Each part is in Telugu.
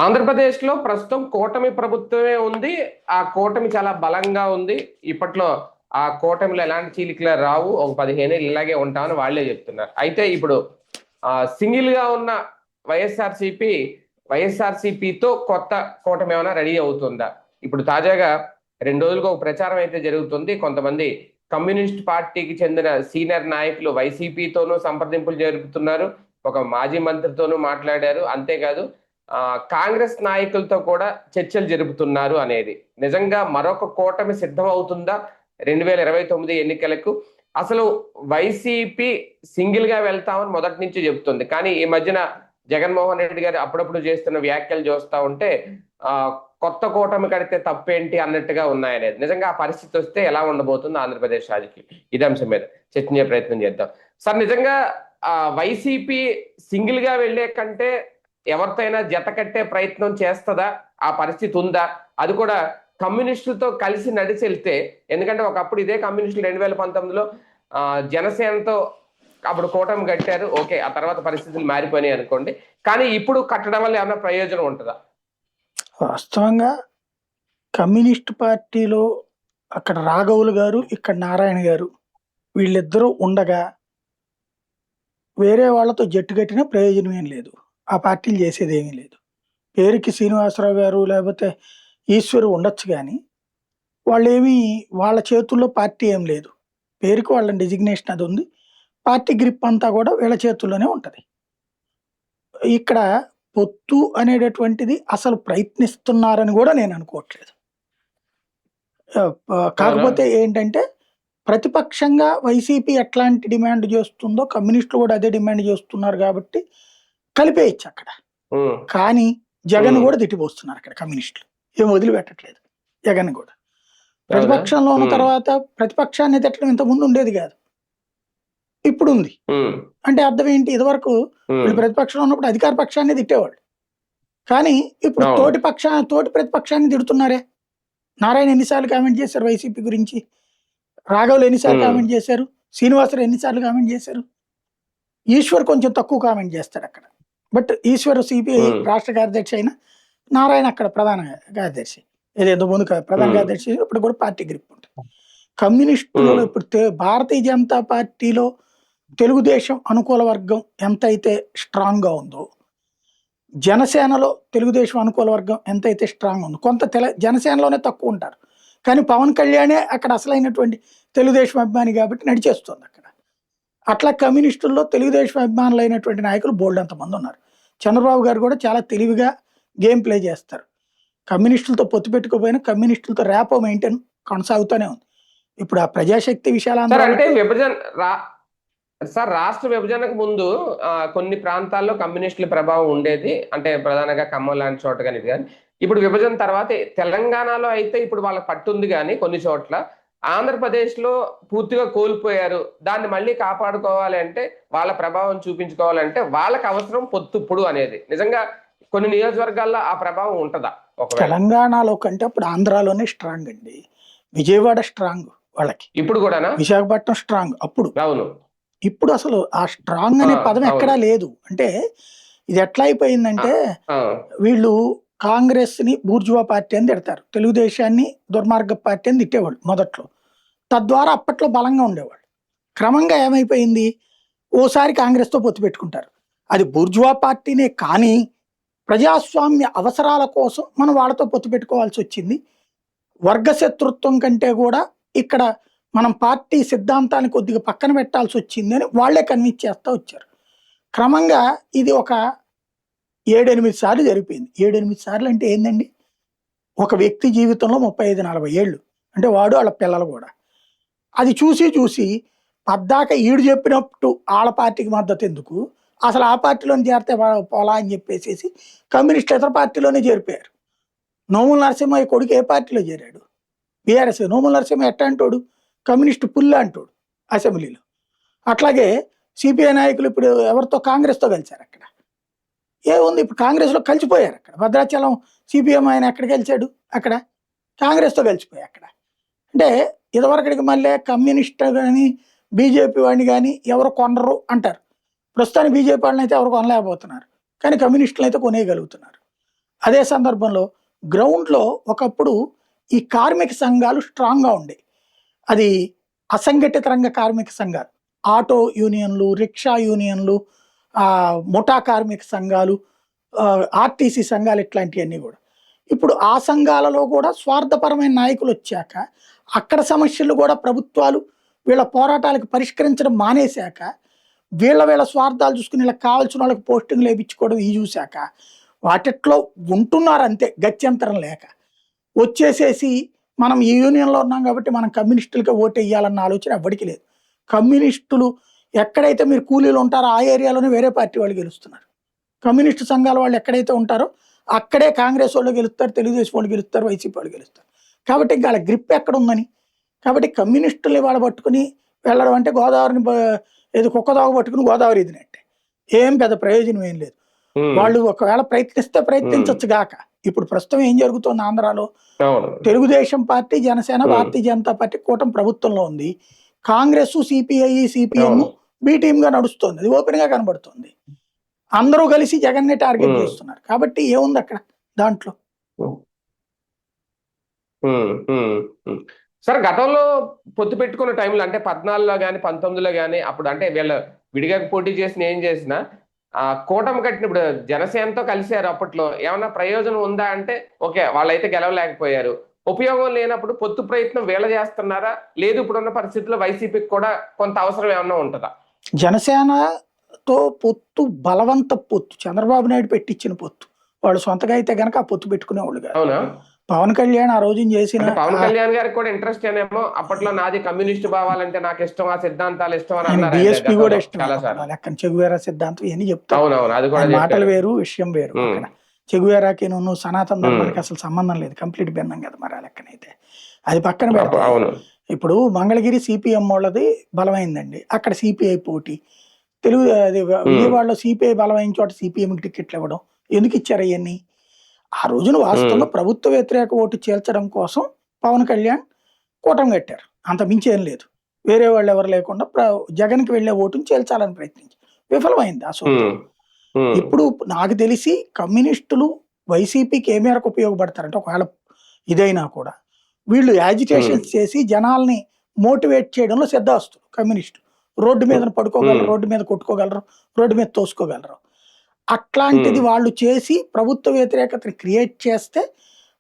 ఆంధ్రప్రదేశ్‌లో ప్రస్తుతం కూటమి ప్రభుత్వమే ఉంది. ఆ కూటమి చాలా బలంగా ఉంది. ఇప్పట్లో ఆ కూటమిలో ఎలాంటి చీలికలు రావు. ఒక 15 ఏళ్ళు ఇలాగే ఉంటామని వాళ్ళే చెప్తున్నారు. అయితే ఇప్పుడు సింగిల్‌గా ఉన్న వైఎస్ఆర్‌సీపీ, వైఎస్ఆర్‌సీపీతో కొత్త కూటమి ఏమైనా రెడీ అవుతుందా? ఇప్పుడు తాజాగా 2 రోజులుగా ఒక ప్రచారం అయితే జరుగుతుంది. కొంతమంది కమ్యూనిస్ట్ పార్టీకి చెందిన సీనియర్ నాయకులు వైసీపీతోనూ సంప్రదింపులు జరుపుతున్నారు. ఒక మాజీ మంత్రితోనూ మాట్లాడారు. అంతేకాదు కాంగ్రెస్ నాయకులతో కూడా చర్చలు జరుపుతున్నారు అనేది. నిజంగా మరొక కూటమి సిద్ధం అవుతుందా 2029 ఎన్నికలకు? అసలు వైసీపీ సింగిల్ గా వెళ్తామని మొదటి నుంచి చెబుతుంది. కానీ ఈ మధ్యన జగన్మోహన్ రెడ్డి గారు అప్పుడప్పుడు చేస్తున్న వ్యాఖ్యలు చూస్తా ఉంటే ఆ కొత్త కూటమి కడితే తప్పేంటి అన్నట్టుగా ఉన్నాయనేది. నిజంగా ఆ పరిస్థితి వస్తే ఎలా ఉండబోతుంది ఆంధ్రప్రదేశ్ రాజకీయం? ఇదే అంశం మీద చర్చించే ప్రయత్నం చేద్దాం. సార్, నిజంగా వైసీపీ సింగిల్ గా వెళ్లే కంటే ఎవరితో అయినా జత కట్టే ప్రయత్నం చేస్తుందా? ఆ పరిస్థితి ఉందా? అది కూడా కమ్యూనిస్టులతో కలిసి నడిచి వెళ్తే, ఎందుకంటే ఒకప్పుడు ఇదే కమ్యూనిస్టులు 2019లో జనసేనతో అప్పుడు కూటమి కట్టారు. ఓకే, ఆ తర్వాత పరిస్థితులు మారిపోయినాయి అనుకోండి. కానీ ఇప్పుడు కట్టడం వల్ల ఏమైనా ప్రయోజనం ఉంటుందా? వాస్తవంగా కమ్యూనిస్ట్ పార్టీలో అక్కడ రాఘవులు గారు, ఇక్కడ నారాయణ గారు వీళ్ళిద్దరూ ఉండగా వేరే వాళ్ళతో జట్టు కట్టిన ప్రయోజనం ఏం లేదు. ఆ పార్టీలు చేసేది ఏమీ లేదు. పేరుకి శ్రీనివాసరావు గారు లేకపోతే ఈశ్వరు ఉండొచ్చు కానీ వాళ్ళేమీ వాళ్ళ చేతుల్లో పార్టీ ఏం లేదు. పేరుకి వాళ్ళ డిజిగ్నేషన్ అది ఉంది. పార్టీ గ్రిప్ అంతా కూడా వీళ్ళ చేతుల్లోనే ఉంటది. ఇక్కడ పొత్తు అనేటటువంటిది అసలు ప్రయత్నిస్తున్నారని కూడా నేను అనుకోవట్లేదు. కాకపోతే ఏంటంటే ప్రతిపక్షంగా వైసీపీ ఎట్లాంటి డిమాండ్ చేస్తుందో కమ్యూనిస్టులు కూడా అదే డిమాండ్ చేస్తున్నారు కాబట్టి కలిపేయచ్చు అక్కడ. కానీ జగన్ కూడా తిట్టిపోస్తున్నారు అక్కడ కమ్యూనిస్టులు. ఏం వదిలిపెట్టట్లేదు జగన్ కూడా. ప్రతిపక్షంలో ఉన్న తర్వాత ప్రతిపక్షాన్ని తిట్టడం ఇంత ముందు ఉండేది కాదు, ఇప్పుడు ఉంది. అంటే అర్థం ఏంటి? ఇదివరకు వీళ్ళు ప్రతిపక్షంలో ఉన్నప్పుడు అధికార పక్షాన్ని తిట్టేవాళ్ళు, కానీ ఇప్పుడు తోటి ప్రతిపక్షాన్ని తిడుతున్నారే. నారాయణ ఎన్నిసార్లు కామెంట్ చేశారు వైసీపీ గురించి? రాఘవులు ఎన్నిసార్లు కామెంట్ చేశారు? శ్రీనివాసరావు ఎన్నిసార్లు కామెంట్ చేశారు? ఈశ్వర్ కొంచెం తక్కువ కామెంట్ చేస్తాడు అక్కడ. బట్ ఈశ్వర్ సిపిఐ రాష్ట్ర కార్యదర్శి అయినా నారాయణ అక్కడ ప్రధాన కార్యదర్శి, ఏదేదో ముందు ప్రధాన కార్యదర్శి ఇప్పుడు కూడా పార్టీ గ్రిప్ ఉంటుంది. కమ్యూనిస్టులలో ఇప్పుడు భారతీయ జనతా పార్టీలో తెలుగుదేశం అనుకూల వర్గం ఎంతైతే స్ట్రాంగ్ గా ఉందో, జనసేనలో తెలుగుదేశం అనుకూల వర్గం ఎంతైతే స్ట్రాంగ్ ఉందో, కొంత జనసేనలోనే తక్కువ ఉంటారు, కానీ పవన్ కళ్యాణే అక్కడ అసలైనటువంటి తెలుగుదేశం అభిమాని కాబట్టి నడిచేస్తుంది అక్కడ. అట్లా కమ్యూనిస్టుల్లో తెలుగుదేశం అభిమానులు అయినటువంటి నాయకులు బోల్డ్ అంతమంది ఉన్నారు. చంద్రబాబు గారు కూడా చాలా తెలివిగా గేమ్ ప్లే చేస్తారు. కమ్యూనిస్టులతో పొత్తు పెట్టుకోపోయినా కమ్యూనిస్టులతో ర్యాపో మెయింటైన్ కొనసాగుతూనే ఉంది. ఇప్పుడు ఆ ప్రజాశక్తి విషయాలు సార్, రాష్ట్ర విభజనకు ముందు కొన్ని ప్రాంతాల్లో కమ్యూనిస్టుల ప్రభావం ఉండేది. అంటే ప్రధానంగా ఖమ్మం లాంటి చోట కానీ ఇది కానీ. ఇప్పుడు విభజన తర్వాత తెలంగాణలో అయితే ఇప్పుడు వాళ్ళకి పట్టుంది, కానీ కొన్ని చోట్ల ఆంధ్రప్రదేశ్ లో పూర్తిగా కోల్పోయారు. దాన్ని మళ్ళీ కాపాడుకోవాలి అంటే, వాళ్ళ ప్రభావం చూపించుకోవాలంటే వాళ్ళకి అవసరం పొత్తుప్పుడు అనేది. నిజంగా కొన్ని నియోజకవర్గాల్లో ఆ ప్రభావం ఉంటదా? తెలంగాణలో కంటే అప్పుడు ఆంధ్రాలోనే స్ట్రాంగ్ అండి. విజయవాడ స్ట్రాంగ్ వాళ్ళకి, ఇప్పుడు కూడా విశాఖపట్నం స్ట్రాంగ్ అప్పుడు. అవును, ఇప్పుడు అసలు ఆ స్ట్రాంగ్ అనే పదం ఎక్కడా లేదు. అంటే ఇది ఎట్లా అయిపోయిందంటే వీళ్ళు కాంగ్రెస్ ని బూర్జువా పార్టీ అని తిడతారు, తెలుగుదేశాన్ని దుర్మార్గ పార్టీ అని తిట్టేవాళ్ళు మొదట్లో. తద్వారా అప్పట్లో బలంగా ఉండేవాళ్ళు. క్రమంగా ఏమైపోయింది, ఓసారి కాంగ్రెస్తో పొత్తు పెట్టుకుంటారు. అది బూర్జువా పార్టీనే, కానీ ప్రజాస్వామ్య అవసరాల కోసం మనం వాళ్ళతో పొత్తు పెట్టుకోవాల్సి వచ్చింది. వర్గశత్రుత్వం కంటే కూడా ఇక్కడ మనం పార్టీ సిద్ధాంతాన్ని కొద్దిగా పక్కన పెట్టాల్సి వచ్చింది అని వాళ్లే కన్విన్స్ చేస్తూ వచ్చారు. క్రమంగా ఇది ఒక 7-8 సార్లు జరిగిపోయింది. 7-8 సార్లు అంటే ఏందండి? ఒక వ్యక్తి జీవితంలో 35-40 ఏళ్ళు, అంటే వాడు వాళ్ళ పిల్లలు కూడా. అది చూసి చూసి పద్దాక ఈడు చెప్పినట్టు వాళ్ళ పార్టీకి మద్దతు ఎందుకు, అసలు ఆ పార్టీలోనే చేరితే పోలా అని చెప్పేసి కమ్యూనిస్ట్ ఇతర పార్టీలోనే చేరిపోయారు. నోముల నరసింహయ్య కొడుకు ఏ పార్టీలో చేరాడు? బీఆర్ఎస్. నోముల నరసింహ ఎట్ట అంటాడు? కమ్యూనిస్టు పుల్ల అంటాడు అసెంబ్లీలో. అట్లాగే సిపిఐ నాయకులు ఇప్పుడు ఎవరితో? కాంగ్రెస్తో కలిశారు. అక్కడ ఏముంది, ఇప్పుడు కాంగ్రెస్లో కలిసిపోయారు. అక్కడ భద్రాచలం సిపిఎం ఆయన ఎక్కడ గెలిచాడు? అక్కడ కాంగ్రెస్తో కలిసిపోయాయి. అక్కడ అంటే ఇదివరకడికి మళ్ళీ కమ్యూనిస్ట్ కానీ బీజేపీ వాడిని కానీ ఎవరు కొనరు అంటారు. ప్రస్తుతానికి బీజేపీ వాళ్ళని అయితే ఎవరు కొనలేకపోతున్నారు, కానీ కమ్యూనిస్టులు అయితే కొనేయగలుగుతున్నారు. అదే సందర్భంలో గ్రౌండ్లో ఒకప్పుడు ఈ కార్మిక సంఘాలు స్ట్రాంగ్గా ఉండే, అది అసంఘటిత రంగ కార్మిక సంఘాలు, ఆటో యూనియన్లు, రిక్షా యూనియన్లు, ముఠా కార్మిక సంఘాలు, ఆర్టీసీ సంఘాలు, ఇట్లాంటివన్నీ కూడా. ఇప్పుడు ఆ సంఘాలలో కూడా స్వార్థపరమైన నాయకులు వచ్చాక అక్కడ సమస్యలు కూడా ప్రభుత్వాలు వీళ్ళ పోరాటాలకు పరిష్కరించడం మానేశాక వీళ్ళ స్వార్థాలు చూసుకుని వీళ్ళకి కావాల్సిన వాళ్ళకి పోస్టింగ్లు వేయించుకోవడం ఈ చూశాక వాటిట్లో ఉంటున్నారు అంతే, గత్యంతరం లేక. వచ్చేసేసి మనం ఈ యూనియన్లో ఉన్నాం కాబట్టి మనం కమ్యూనిస్టులకి ఓటు వేయాలన్న ఆలోచన ఎవరికి లేదు. కమ్యూనిస్టులు ఎక్కడైతే మీరు కూలీలు ఉంటారో ఆ ఏరియాలోనే వేరే పార్టీ వాళ్ళు గెలుస్తున్నారు. కమ్యూనిస్టు సంఘాల వాళ్ళు ఎక్కడైతే ఉంటారో అక్కడే కాంగ్రెస్ వాళ్ళు గెలుస్తారు, తెలుగుదేశం వాళ్ళు గెలుస్తారు, వైసీపీ వాళ్ళు గెలుస్తారు. కాబట్టి ఇంకా వాళ్ళ గ్రిప్ ఎక్కడ ఉందని. కాబట్టి కమ్యూనిస్టుల్ని వాళ్ళు పట్టుకుని వెళ్ళడం అంటే గోదావరిని ఏదో కుక్కదావ పట్టుకుని గోదావరి ఇదినట్టే, ఏం పెద్ద ప్రయోజనం ఏం లేదు. వాళ్ళు ఒకవేళ ప్రయత్నిస్తే ప్రయత్నించవచ్చు గాక. ఇప్పుడు ప్రస్తుతం ఏం జరుగుతుంది ఆంధ్రాలో, తెలుగుదేశం పార్టీ, జనసేన, భారతీయ జనతా పార్టీ కూటమి ప్రభుత్వంలో ఉంది. Congress, CPI, CPM B team గా నడుస్తుంది. అది ఓపెన్ గా కనబడుతుంది. అందరూ కలిసి జగన్ని టార్గెట్ చేస్తున్నారు. కాబట్టి ఏముంది అక్కడ దాంట్లో? సార్ గతంలో పొత్తు పెట్టుకున్న టైంలో అంటే 14లో కానీ 19లో కానీ అప్పుడు అంటే వీళ్ళు విడిగా పోటీ చేసిన ఏం చేసినా కూటమి కట్టిన ఇప్పుడు జనసేనతో కలిశారు. అప్పట్లో ఏమన్నా ప్రయోజనం ఉందా అంటే ఓకే, వాళ్ళైతే గెలవలేకపోయారు. ఉపయోగం లేనప్పుడు పొత్తు ప్రయత్నం వీళ్ళ చేస్తున్నారా, లేదు ఇప్పుడున్న పరిస్థితుల్లో వైసీపీకి కూడా కొంత అవసరం ఏమన్నా ఉంటుందా? జనసేనతో పొత్తు బలవంత పొత్తు, చంద్రబాబు నాయుడు పెట్టించిన పొత్తు. వాళ్ళు సొంతగా అయితే గనక ఆ పొత్తు పెట్టుకునేవాళ్ళు కాదు. అవునా? పవన్ కళ్యాణ్ ఆ రోజు చేసిన, పవన్ కళ్యాణ్ గారికి కూడా ఇంట్రెస్ట్ ఏమో అప్పట్లో, నాది కమ్యూనిస్ట్ భావాలంటే నాకు ఇష్టం, ఆ సిద్ధాంతాలు ఇష్టం అని అన్నారు. బిఎస్పీ కూడా ఇష్టం, లెక్కన చెగువేరా సిద్ధాంతం ఇవన్నీ చెప్తారు. మాటలు వేరు, విషయం వేరు. అక్కడ చెగువేరాకి నువ్వు సనాతన ధర్మానికి అసలు సంబంధం లేదు, కంప్లీట్ భిన్నం కదా. మరి ఆ లెక్కనైతే అది పక్కన పెడతా. ఇప్పుడు మంగళగిరి సిపిఎం వాళ్ళది బలమైందండి, అక్కడ సిపిఐ పోటీ. విజయవాడలో సిపిఐ బలమైన చోట సిపిఎంకి టికెట్లు ఇవ్వడం ఎందుకు ఇచ్చారు? అవన్నీ ఆ రోజున వాస్తవంగా ప్రభుత్వ వ్యతిరేక ఓటు చేల్చడం కోసం పవన్ కళ్యాణ్ కూటమి కట్టారు, అంత మించి ఏం లేదు. వేరే వాళ్ళు ఎవరు లేకుండా జగన్కి వెళ్లే ఓటును చేల్చాలని ప్రయత్నించి విఫలమైంది ఆ సూత్రం. ఇప్పుడు నాకు తెలిసి కమ్యూనిస్టులు వైసీపీకి ఏ మేరకు ఉపయోగపడతారంటే, ఒకవేళ ఇదైనా కూడా వీళ్ళు యాజిటేషన్స్ చేసి జనాల్ని మోటివేట్ చేయడంలో సిద్ధాస్తులు. కమ్యూనిస్టు రోడ్డు మీద పడుకోగలరు, రోడ్డు మీద కొట్టుకోగలరు, రోడ్డు మీద తోసుకోగలరు. అట్లాంటిది వాళ్ళు చేసి ప్రభుత్వ వ్యతిరేకతని క్రియేట్ చేస్తే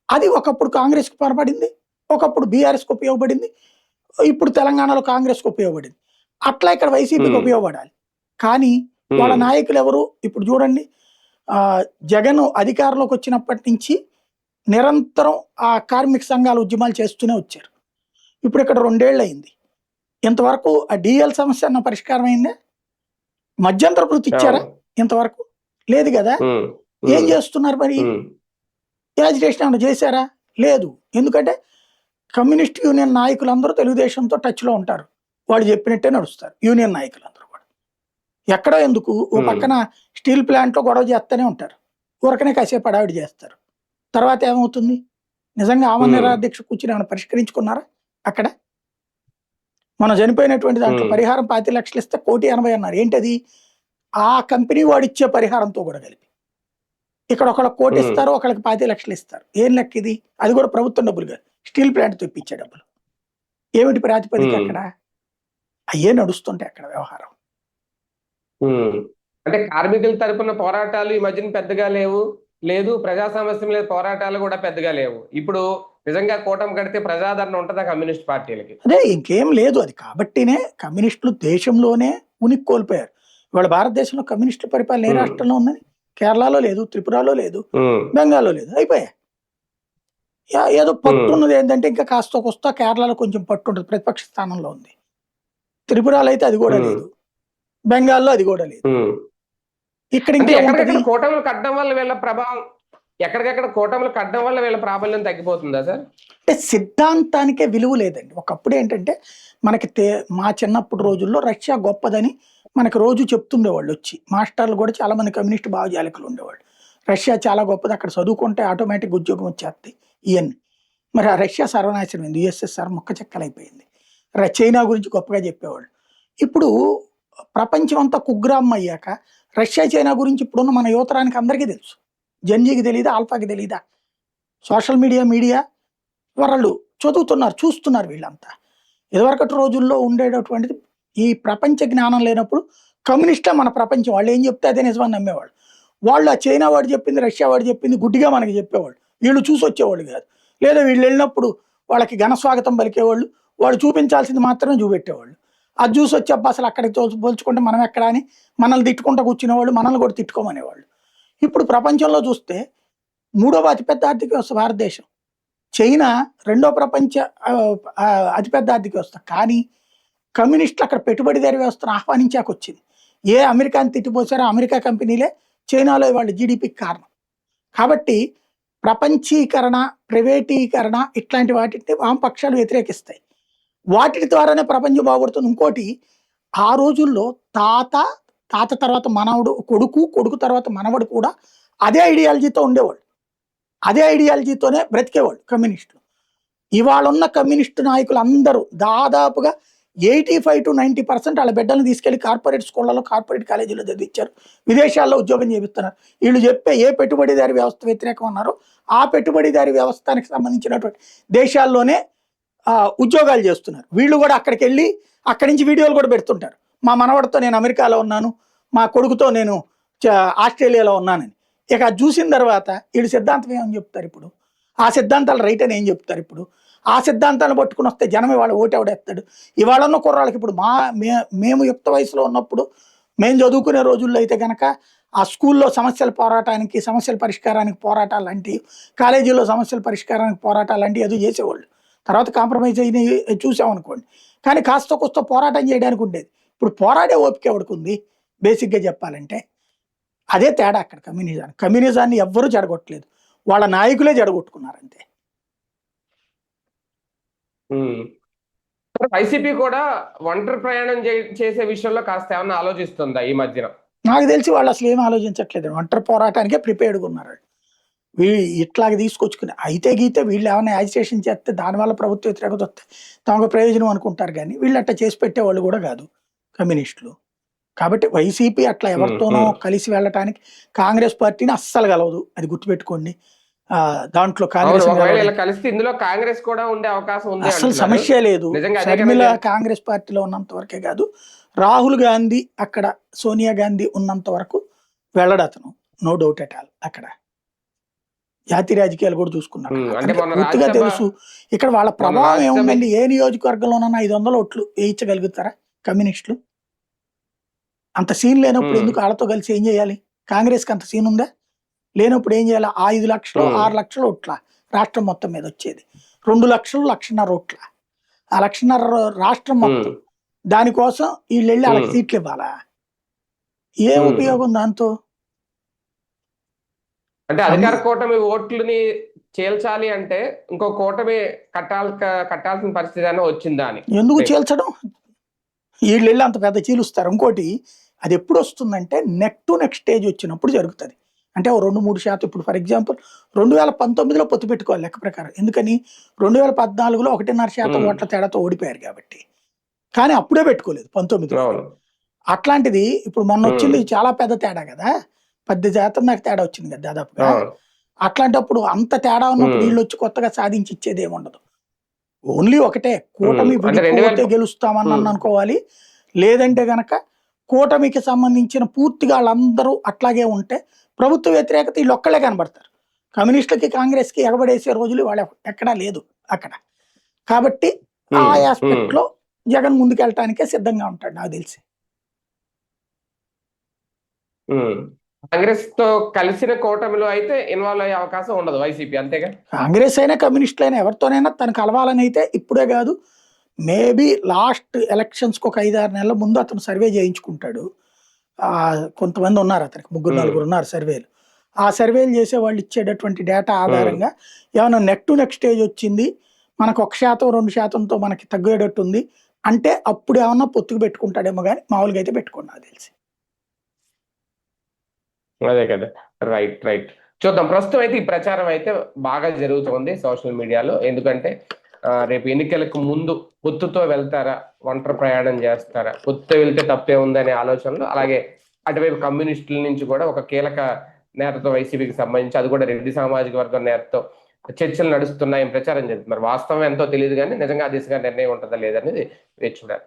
అది ఒకప్పుడు కాంగ్రెస్కి పరపడింది, ఒకప్పుడు బీఆర్ఎస్కి ఉపయోగపడింది, ఇప్పుడు తెలంగాణలో కాంగ్రెస్కి ఉపయోగపడింది. అట్లా ఇక్కడ వైసీపీకి ఉపయోగపడాలి. కానీ వాళ్ళ నాయకులు ఎవరు? ఇప్పుడు చూడండి, జగన్ అధికారంలోకి వచ్చినప్పటి నుంచి నిరంతరం ఆ కార్మిక సంఘాల ఉద్యమాలు చేస్తూనే వచ్చారు. ఇప్పుడు ఇక్కడ 2 ఏళ్ళు అయింది. ఇంతవరకు ఆ డిఎల్ సమస్య అన్న పరిష్కారం అయిందే? మధ్యంతర వృత్తి ఇచ్చారా? ఇంతవరకు లేదు కదా. ఏం చేస్తున్నారు మరి? యాజిటేషన్ ఏమైనా చేశారా? లేదు. ఎందుకంటే కమ్యూనిస్ట్ యూనియన్ నాయకులందరూ తెలుగుదేశంతో టచ్లో ఉంటారు, వాళ్ళు చెప్పినట్టే నడుస్తారు. యూనియన్ నాయకులందరూ కూడా ఎక్కడో ఎందుకు ఓ పక్కన స్టీల్ ప్లాంట్లో గొడవ చేస్తూనే ఉంటారు, ఊరకనే కాసేపు అడావిడి చేస్తారు. తర్వాత ఏమవుతుంది? నిజంగా ఆమరణ నిరాదీక్ష కూర్చుని ఏమైనా పరిష్కరించుకున్నారా? అక్కడ మనం చనిపోయినటువంటి దాంట్లో పరిహారం 25 లక్షలు ఇస్తే 1,80,00,000 అన్నారు. ఏంటది? ఆ కంపెనీ వాడు ఇచ్చే పరిహారంతో కూడా కలిపి. ఇక్కడ ఒకళ్ళకి 1,00,00,000 ఇస్తారు, ఒకళ్ళకి 25 లక్షలు ఇస్తారు. ఏం లెక్క ఇది? అది కూడా ప్రభుత్వం డబ్బులు కాదు, స్టీల్ ప్లాంట్ తెప్పించే డబ్బులు. ఏమిటి ప్రాతిపదిక అక్కడ? అయ్యే నడుస్తుంటాయి అక్కడ వ్యవహారం. అంటే కార్మికుల తరపున పోరాటాలు ఈ మధ్యన పెద్దగా లేదు, ప్రజా సమస్య మీద పోరాటాలు కూడా పెద్దగా లేవు. ఇప్పుడు నిజంగా కూటమి కడితే ప్రజాదరణ ఉంటుందా కమ్యూనిస్ట్ పార్టీలకి? అదే ఇంకేం లేదు. అది కాబట్టినే కమ్యూనిస్టులు దేశంలోనే ఉనికి కోల్పోయారు. ఇవాళ భారతదేశంలో కమ్యూనిస్టు పరిపాలన ఏ రాష్ట్రంలో ఉందని? కేరళలో లేదు, త్రిపురలో లేదు, బెంగాల్లో లేదు. అయిపోయాయి. ఏదో పట్టున్నది ఏంటంటే ఇంకా కాస్త కొస్తా కేరళలో కొంచెం పట్టు ఉంటుంది, ప్రతిపక్ష స్థానంలో ఉంది. త్రిపురలో అయితే అది కూడా లేదు, బెంగాల్లో అది కూడా లేదు. ఇక్కడ కూటములు కట్టడం వల్ల వీళ్ళ ప్రభావం, ఎక్కడికక్కడ కూటములు కట్టడం వల్ల వీళ్ళ ప్రాబల్యం తగ్గిపోతుందా సార్? అంటే సిద్ధాంతానికే విలువ లేదండి. ఒకప్పుడు ఏంటంటే మనకి మా చిన్నప్పుడు రోజుల్లో రష్యా గొప్పదని మనకు రోజు చెప్తుండేవాళ్ళు వచ్చి. మాస్టర్లు కూడా చాలా మంది కమ్యూనిస్ట్ భావజాలికులు ఉండేవాళ్ళు. రష్యా చాలా గొప్పది, అక్కడ చదువుకుంటే ఆటోమేటిక్ ఉద్యోగం వచ్చేస్తుంది ఇవన్నీ. మరి ఆ రష్యా సర్వనాశనం అయింది, యుఎస్ఎస్ఆర్ ముక్క చెక్కలైపోయింది. చైనా గురించి గొప్పగా చెప్పేవాళ్ళు. ఇప్పుడు ప్రపంచం అంతా కుగ్రామం అయ్యాక రష్యా చైనా గురించి ఇప్పుడున్న మన యువతరానికి అందరికీ తెలుసు. జెన్జీకి తెలియదా, ఆల్ఫాకి తెలియదా? సోషల్ మీడియా వాళ్ళు చదువుతున్నారు, చూస్తున్నారు వీళ్ళంతా. ఇదివరకటి రోజుల్లో ఉండేటటువంటిది ఈ ప్రపంచ జ్ఞానం లేనప్పుడు కమ్యూనిస్టే మన ప్రపంచం, వాళ్ళు ఏం చెప్తే అదే నిజమని నమ్మేవాళ్ళు. వాళ్ళు ఆ చైనా వాడు చెప్పింది, రష్యా వాడు చెప్పింది గుడ్డిగా మనకి చెప్పేవాళ్ళు, వీళ్ళు చూసి వచ్చేవాళ్ళు కాదు. లేదా వీళ్ళు వెళ్ళినప్పుడు వాళ్ళకి ఘన స్వాగతం పలికేవాళ్ళు, వాళ్ళు చూపించాల్సింది మాత్రమే చూపెట్టేవాళ్ళు. అది చూసి వచ్చి అబ్బా అసలు అక్కడికి పోల్చుకుంటే మనం ఎక్కడ అని మనల్ని తిట్టుకుంటూ కూర్చునేవాళ్ళు, మనల్ని కూడా తిట్టుకోమనేవాళ్ళు. ఇప్పుడు ప్రపంచంలో చూస్తే 3వ అతిపెద్ద ఆర్థిక వ్యవస్థ భారతదేశం, చైనా 2వ ప్రపంచ అతిపెద్ద ఆర్థిక వ్యవస్థ. కానీ కమ్యూనిస్టులు అక్కడ పెట్టుబడిదారీ వ్యవస్థను ఆహ్వానించాక వచ్చింది. ఏ అమెరికాని తిట్టిపోసారో అమెరికా కంపెనీలే చైనాలో వాళ్ళ జీడిపికి కారణం. కాబట్టి ప్రపంచీకరణ, ప్రైవేటీకరణ ఇట్లాంటి వాటిని వామపక్షాలు వ్యతిరేకిస్తాయి. వాటి ద్వారానే ప్రపంచం బాగుపడుతుంది. ఇంకోటి, ఆ రోజుల్లో తాత తర్వాత మనవడు, కొడుకు తర్వాత మనవడు కూడా అదే ఐడియాలజీతో ఉండేవాళ్ళు, అదే ఐడియాలజీతోనే బ్రతికేవాళ్ళు కమ్యూనిస్టులు. ఇవాళ ఉన్న కమ్యూనిస్టు నాయకులు అందరూ దాదాపుగా 85 to 90% వాళ్ళ బిడ్డలను తీసుకెళ్లి కార్పొరేట్ స్కూళ్ళలో, కార్పొరేట్ కాలేజీలో చదివించారు, విదేశాల్లో ఉద్యోగం చేపిస్తున్నారు. వీళ్ళు చెప్పే ఏ పెట్టుబడిదారి వ్యవస్థ వ్యతిరేకం అన్నారో ఆ పెట్టుబడిదారి వ్యవస్థానికి సంబంధించినటువంటి దేశాల్లోనే ఉద్యోగాలు చేస్తున్నారు. వీళ్ళు కూడా అక్కడికి వెళ్ళి అక్కడి నుంచి వీడియోలు కూడా పెడుతుంటారు, మా మనవడితో నేను అమెరికాలో ఉన్నాను, మా కొడుకుతో నేను ఆస్ట్రేలియాలో ఉన్నానని. ఇక అది చూసిన తర్వాత వీళ్ళు సిద్ధాంతం ఏమని చెప్తారు ఇప్పుడు? ఆ సిద్ధాంతాలు రైట్ అని ఏం చెప్తారు ఇప్పుడు? ఆ సిద్ధాంతాన్ని పట్టుకుని వస్తే జనం ఇవాళ ఓటెవడేస్తాడు? ఇవాళ ఉన్న కుర్రాళ్ళకి ఇప్పుడు మేము యుక్త వయసులో ఉన్నప్పుడు, మేము చదువుకునే రోజుల్లో అయితే కనుక ఆ స్కూల్లో సమస్యల పోరాటానికి, సమస్యల పరిష్కారానికి పోరాటాలు లాంటివి, కాలేజీలో సమస్యల పరిష్కారానికి పోరాటాలు లాంటివి ఏదో చేసేవాళ్ళు. తర్వాత కాంప్రమైజ్ అయిన చూసామనుకోండి. కానీ కాస్త కొస్త పోరాటం చేయడానికి ఉండేది. ఇప్పుడు పోరాడే ఓపిక ఎవరికి ఉంది? బేసిక్గా చెప్పాలంటే అదే తేడా అక్కడ. కమ్యూనిజాన్ని ఎవ్వరూ జడగొట్టలేదు, వాళ్ళ నాయకులే జడగొట్టుకున్నారు అంతే. వైసీపీ కూడా ఒంటరి ప్రయాణం చేసే విషయంలో కాస్త ఏమన్నా ఆలోచిస్తుందా ఈ మధ్యన? నాకు తెలిసి వాళ్ళు అసలు ఏం ఆలోచించట్లేదు, ఒంటరి పోరాటానికే ప్రిపేర్డ్గా ఉన్నారు. ఇట్లాగ తీసుకొచ్చుకుని అయితే గీతే వీళ్ళు ఏమైనా యాజిటేషన్ చేస్తే దానివల్ల ప్రభుత్వ వ్యతిరేకత వస్తే తమకు ప్రయోజనం అనుకుంటారు, కానీ వీళ్ళు అట్లా చేసి పెట్టేవాళ్ళు కూడా కాదు కమ్యూనిస్టులు. కాబట్టి వైసీపీ అట్లా ఎవరితోనో కలిసి వెళ్ళటానికి కాంగ్రెస్ పార్టీని అస్సలు కలవదు, అది గుర్తుపెట్టుకోండి. దాంట్లో కలిసి ఇందులో కాంగ్రెస్ కూడా ఉండే అవకాశం ఉంది, అసలు సమస్య లేదు. షర్మిల కాంగ్రెస్ పార్టీలో ఉన్నంత వరకే కాదు, రాహుల్ గాంధీ అక్కడ సోనియా గాంధీ ఉన్నంత వరకు వెళ్ళడు అతను, నో డౌట్ ఎట్ ఆల్. అక్కడ జాతీయ రాజకీయాలు కూడా చూసుకున్నాడు, పూర్తిగా తెలుసు. ఇక్కడ వాళ్ళ ప్రభావం ఏముందండి? ఏ నియోజకవర్గంలోనన్నా 500 ఓట్లు వేయించగలుగుతారా కమ్యూనిస్టులు? అంత సీన్ లేనప్పుడు ఎందుకు వాళ్ళతో కలిసి ఏం చేయాలి? కాంగ్రెస్కి అంత సీన్ ఉందా? లేనప్పుడు ఏం చేయాలి? 5 లక్షలు 6 లక్షలు ఓట్ల రాష్ట్రం మొత్తం మీద వచ్చేది, 2 లక్షలు 1.5 ఓట్ల, ఆ 1.5 రాష్ట్రం మొత్తం. దానికోసం వీళ్ళు వెళ్ళి వాళ్ళకి సీట్లు ఇవ్వాలా? ఏ ఉపయోగం దాంతో? అంటే అధికార కూటమి ఓట్లని చేల్చాలి అంటే ఇంకో కూటమి కట్టాల్సిన పరిస్థితి అయినా వచ్చిందా అని. ఎందుకు చేల్చడం? వీళ్ళు వెళ్ళి అంత పెద్ద చీలుస్తారు. ఇంకోటి, అది ఎప్పుడు వస్తుందంటే నెక్ టు నెక్ స్టేజ్ వచ్చినప్పుడు జరుగుతుంది. అంటే 2-3%. ఇప్పుడు ఫర్ ఎగ్జాంపుల్ 2019లో పొత్తు పెట్టుకోవాలి లెక్క ప్రకారం. ఎందుకని? 2014లో 1.5% ఓట్ల తేడాతో ఓడిపోయారు కాబట్టి. కానీ అప్పుడే పెట్టుకోలేదు 19లో. అట్లాంటిది ఇప్పుడు మొన్న వచ్చింది చాలా పెద్ద తేడా కదా, 10% దాకా తేడా వచ్చింది కదా దాదాపుగా. అట్లాంటప్పుడు అంత తేడా ఉన్నప్పుడు వీళ్ళు వచ్చి కొత్తగా సాధించి ఇచ్చేది ఏముండదు. ఓన్లీ ఒకటే, కూటమి విడిపోతే గెలుస్తామని అనుకోవాలి. లేదంటే గనక కూటమికి సంబంధించిన పూర్తిగా వాళ్ళందరూ అట్లాగే ఉంటే ప్రభుత్వ వ్యతిరేకత వీళ్ళు ఒక్కళ్ళే కనబడతారు. కమ్యూనిస్టులకి కాంగ్రెస్కి ఎగబడేసే రోజులు వాళ్ళు ఎక్కడా లేదు అక్కడ. కాబట్టి ఆ ఆస్పెక్ట్ లో జగన్ ముందుకెళ్ళటానికే సిద్ధంగా ఉంటాడు నాకు తెలిసి. కాంగ్రెస్ తో కలిసిన కూటమిలో అయితే ఇన్వాల్వ్ అయ్యే అవకాశం ఉండదు వైసీపీ, అంతేగా? కాంగ్రెస్ అయినా కమ్యూనిస్టులు అయినా ఎవరితోనైనా తను కలవాలని అయితే ఇప్పుడే కాదు, మేబీ లాస్ట్ ఎలక్షన్స్కి ఒక 5-6 నెలల ముందు అతను సర్వే చేయించుకుంటాడు. కొంతమంది ఉన్నారు అతనికి, 3-4 ఉన్నారు సర్వేలు. ఆ సర్వేలు చేసే వాళ్ళు ఇచ్చేటటువంటి డేటా ఆధారంగా ఏమైనా నెక్ టు నెక్ స్టేజ్ వచ్చింది, మనకు 1%-2%తో మనకి తగ్గేటట్టు ఉంది అంటే అప్పుడు ఏమన్నా పొత్తుకు పెట్టుకుంటాడేమో, కానీ మామూలుగా అయితే పెట్టుకున్నా తెలిసి. అదే కదా, రైట్. చూద్దాం. ప్రస్తుతం అయితే ఈ ప్రచారం అయితే బాగా జరుగుతుంది సోషల్ మీడియాలో. ఎందుకంటే రేపు ఎన్నికలకు ముందు పొత్తుతో వెళ్తారా, ఒంటరి ప్రయాణం చేస్తారా, పొత్తుతో వెళ్తే తప్పే ఉందనే ఆలోచనలు, అలాగే అటువైపు కమ్యూనిస్టుల నుంచి కూడా ఒక కీలక నేతతో వైసీపీకి సంబంధించి, అది కూడా రెడ్డి సామాజిక వర్గం నేతతో చర్చలు నడుస్తున్నాయని ప్రచారం చేస్తున్నారు. వాస్తవం ఎంతో తెలియదు కానీ నిజంగా ఆ దిశగా నిర్ణయం ఉంటుందా లేదనేది వేచి చూడాలి.